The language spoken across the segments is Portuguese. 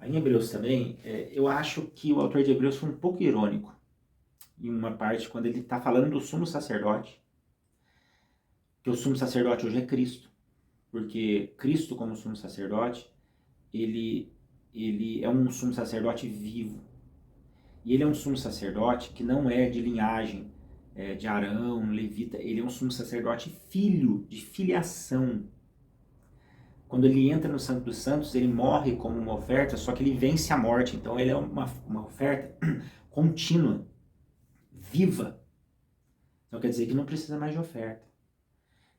Em Hebreus também, eu acho que o autor de Hebreus foi um pouco irônico em uma parte quando ele está falando do sumo sacerdote, que o sumo sacerdote hoje é Cristo, porque Cristo como sumo sacerdote, ele, ele é um sumo sacerdote vivo, e ele é um sumo sacerdote que não é de linhagem de Arão, levita, ele é um sumo sacerdote filho, de filiação. Quando ele entra no Santo dos Santos, ele morre como uma oferta, só que ele vence a morte, então ele é uma oferta contínua, viva. Então quer dizer que não precisa mais de oferta.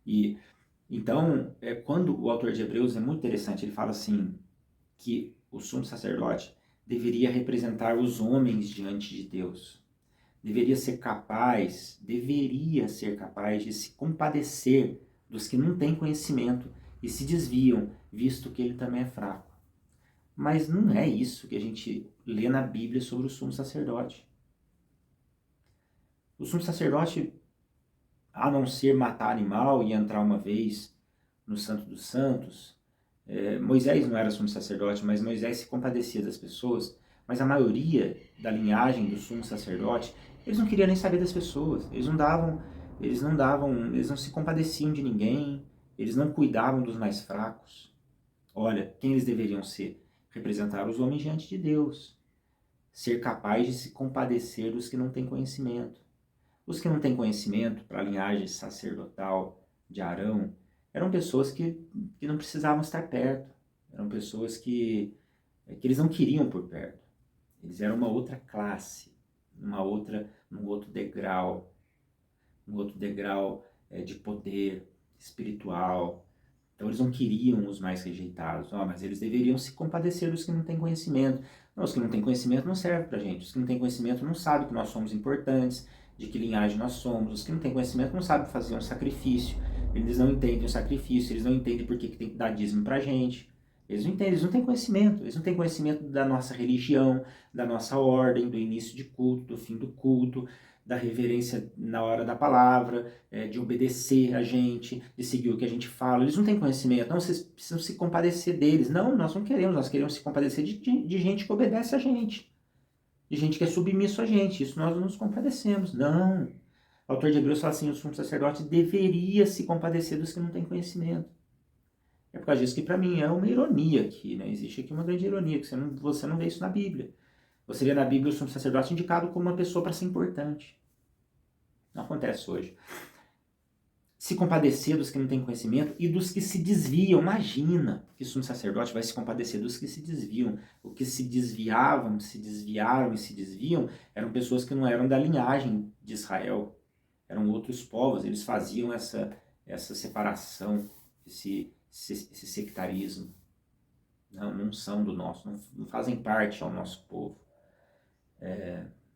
E então, quando o autor de Hebreus é muito interessante, ele fala assim que o sumo sacerdote deveria representar os homens diante de Deus. Deveria ser capaz de se compadecer dos que não têm conhecimento e se desviam, visto que ele também é fraco. Mas não é isso que a gente lê na Bíblia sobre o sumo sacerdote. O sumo sacerdote, a não ser matar animal e entrar uma vez no Santo dos Santos, Moisés não era sumo sacerdote, mas Moisés se compadecia das pessoas, mas a maioria da linhagem do sumo sacerdote, eles não queriam nem saber das pessoas, eles não se compadeciam de ninguém, eles não cuidavam dos mais fracos. Olha, quem eles deveriam ser? Representar os homens diante de Deus, ser capaz de se compadecer dos que não têm conhecimento. Os que não têm conhecimento para a linhagem sacerdotal de Arão eram pessoas que não precisavam estar perto, eram pessoas que eles não queriam por perto. Eles eram uma outra classe, um outro degrau de poder espiritual. Então eles não queriam os mais rejeitados, mas eles deveriam se compadecer dos que não têm conhecimento. Não, os que não têm conhecimento não servem pra gente. Os que não têm conhecimento não sabem que nós somos importantes, de que linhagem nós somos. Os que não têm conhecimento não sabem fazer um sacrifício. Eles não entendem o sacrifício, eles não entendem por que tem que dar dízimo pra gente. Eles não entendem, eles não têm conhecimento. Eles não têm conhecimento da nossa religião, da nossa ordem, do início de culto, do fim do culto, da reverência na hora da palavra, de obedecer a gente, de seguir o que a gente fala. Eles não têm conhecimento, não, vocês precisam se compadecer deles. Não, nós não queremos, nós queremos se compadecer de gente que obedece a gente, de gente que é submisso a gente. Isso nós não nos compadecemos. Não. O autor de Hebreus fala assim, o sumo sacerdote deveria se compadecer dos que não têm conhecimento. É por causa disso que para mim é uma ironia aqui, né? Existe aqui uma grande ironia, que você não vê isso na Bíblia. Você vê na Bíblia o sumo sacerdote indicado como uma pessoa para ser importante. Não acontece hoje. Se compadecer dos que não têm conhecimento e dos que se desviam. Imagina que o sumo sacerdote vai se compadecer dos que se desviam. O que se desviavam, se desviaram e se desviam eram pessoas que não eram da linhagem de Israel. Eram outros povos, eles faziam essa separação, esse sectarismo. Não são do nosso, não fazem parte ao nosso povo.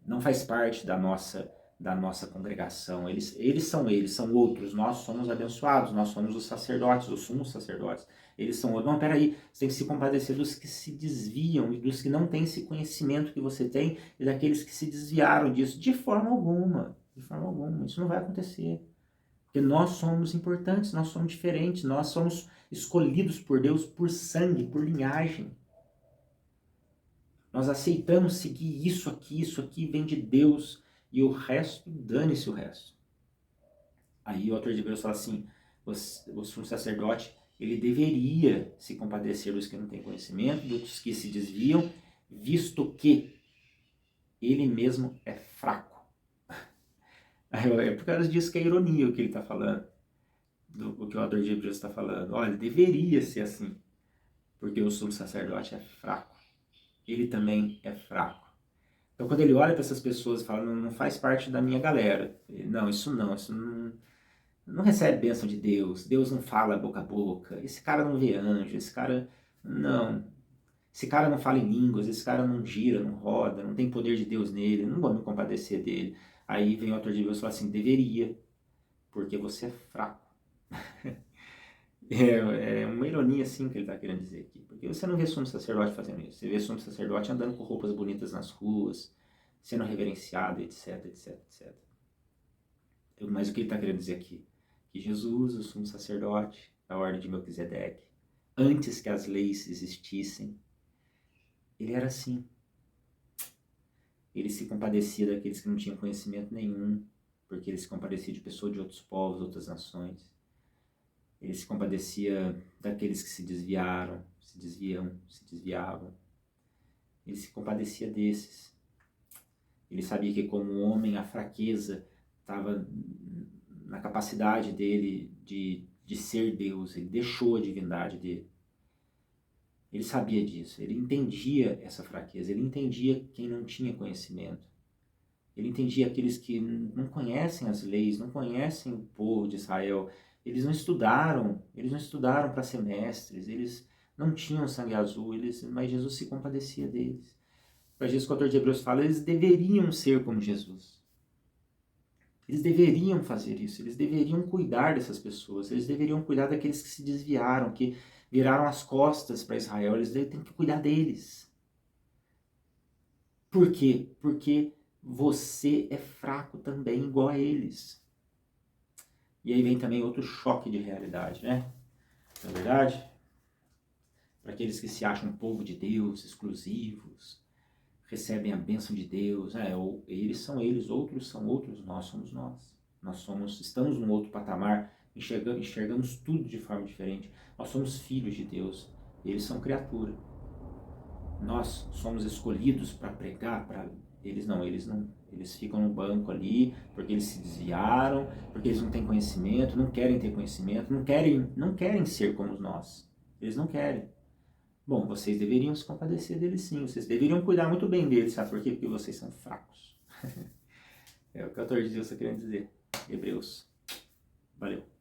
Não faz parte da nossa congregação. Eles são outros. Nós somos abençoados, nós somos os sacerdotes, os sumos sacerdotes. Eles são outros. Não, peraí, você tem que se compadecer dos que se desviam e dos que não têm esse conhecimento que você tem e daqueles que se desviaram disso. De forma alguma. De forma alguma. Isso não vai acontecer. Porque nós somos importantes, nós somos diferentes, nós somos escolhidos por Deus por sangue, por linhagem. Nós aceitamos seguir isso aqui vem de Deus e o resto, dane-se o resto. Aí o autor de Hebreus fala assim, o sumo sacerdote, ele deveria se compadecer dos que não têm conhecimento, dos que se desviam, visto que ele mesmo é fraco. É por causa disso que é ironia o que ele está falando, o que o autor de Hebreus está falando. Olha, deveria ser assim, porque o sumo sacerdote é fraco. Ele também é fraco. Então, quando ele olha para essas pessoas e fala, não faz parte da minha galera. Não, isso não recebe bênção de Deus. Deus não fala boca a boca. Esse cara não vê anjo. Esse cara, não. Esse cara não fala em línguas. Esse cara não gira, não roda. Não tem poder de Deus nele. Não vou me compadecer dele. Aí vem o autor de Deus e fala assim, deveria, porque você é fraco. É uma ironia assim que ele está querendo dizer aqui. Porque você não vê sumo sacerdote fazendo isso. Você vê sumo sacerdote andando com roupas bonitas nas ruas, sendo reverenciado, etc, etc, etc. Mas o que ele está querendo dizer aqui? Que Jesus, o sumo sacerdote da ordem de Melquisedeque, antes que as leis existissem, Ele era assim. Ele se compadecia daqueles que não tinham conhecimento nenhum, porque ele se compadecia de pessoas de outros povos, outras nações. Ele se compadecia daqueles que se desviavam. Ele se compadecia desses. Ele sabia que como homem a fraqueza estava na capacidade dele de ser Deus. Ele deixou a divindade dele. Ele sabia disso, ele entendia essa fraqueza, ele entendia quem não tinha conhecimento. Ele entendia aqueles que não conhecem as leis, não conhecem o povo de Israel. Eles não estudaram para ser mestres, eles não tinham sangue azul, mas Jesus se compadecia deles. Para Jesus, o autor de Hebreus fala, eles deveriam ser como Jesus. Eles deveriam fazer isso, eles deveriam cuidar dessas pessoas, eles deveriam cuidar daqueles que se desviaram, que viraram as costas para Israel, eles têm que cuidar deles. Por quê? Porque você é fraco também, igual a eles. E aí vem também outro choque de realidade, né? Não é verdade? Para aqueles que se acham povo de Deus, exclusivos, recebem a bênção de Deus, ou eles são eles, outros são outros, nós somos nós. Estamos num outro patamar, enxergamos tudo de forma diferente. Nós somos filhos de Deus, eles são criatura. Nós somos escolhidos para pregar, eles não. Eles ficam no banco ali porque eles se desviaram, porque eles não têm conhecimento, não querem ter conhecimento, não querem ser como nós. Eles não querem. Bom, vocês deveriam se compadecer deles sim, vocês deveriam cuidar muito bem deles, sabe por quê? Porque vocês são fracos. É o que o autor de Deus está querendo dizer. Hebreus. Valeu.